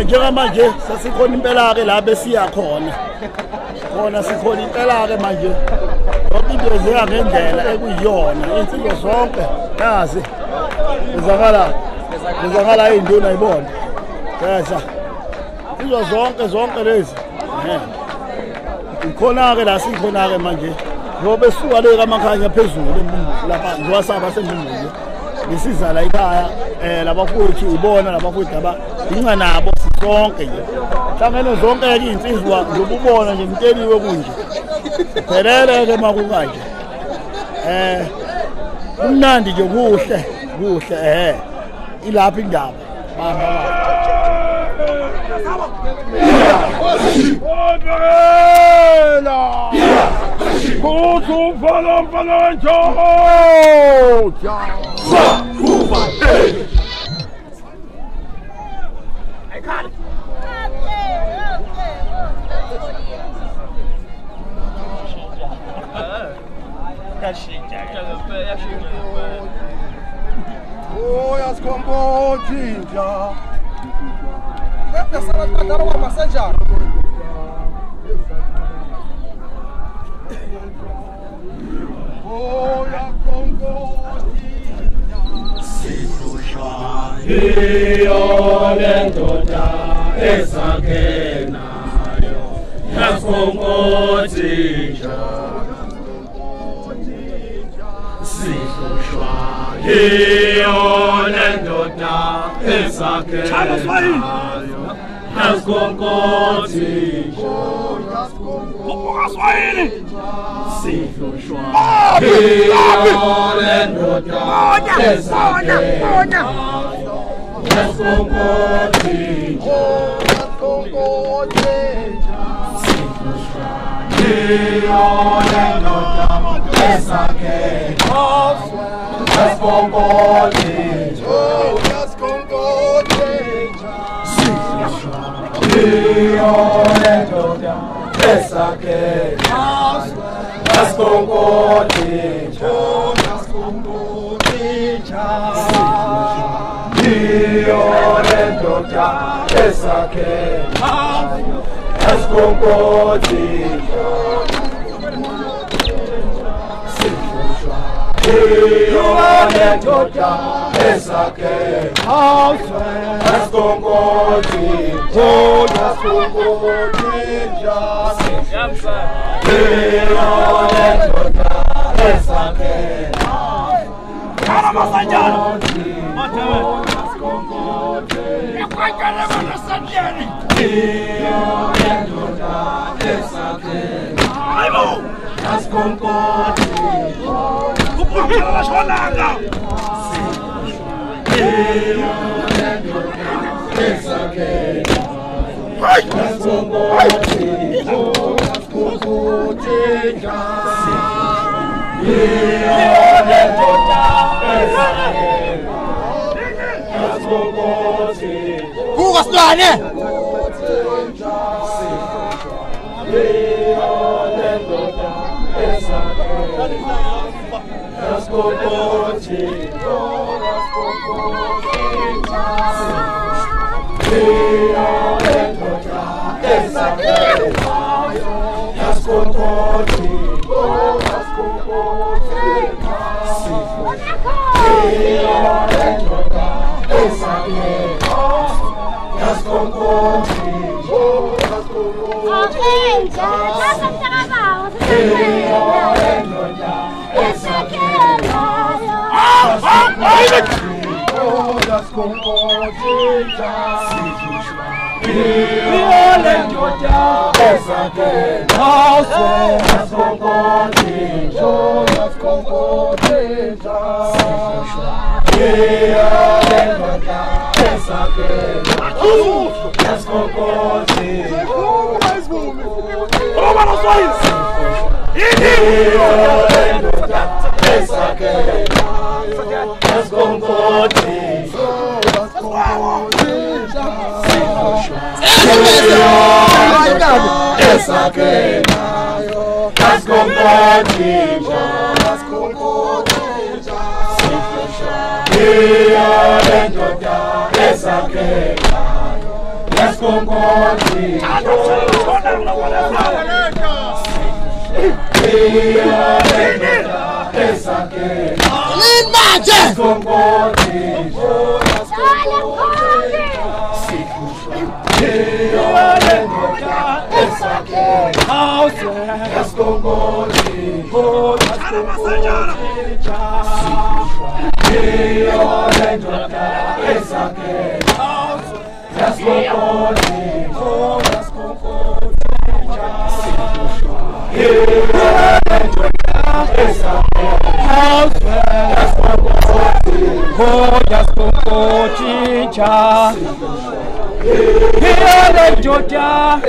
njengamanje sesikhona impela ke la besiya khona sikhona impela ke manje yonke into eziya ngendlela ekuyiyona insizwe zonke yazi izakala induna ayibona yesa insizwe zonke lezi ikhona ke la sikhona ke manje ngoba esuka le kamakhanya phezulu lapha ngiwasaba sembumbulo ngisiza la ekhaya labafowethu ibona labafowethu aba inca nabo sonke nje hlangene zonke ke insizwa ngokubona nje ngiteliwe kunje phelele ke makukanje umnandi nje kuhle ilapha indaba Georgia,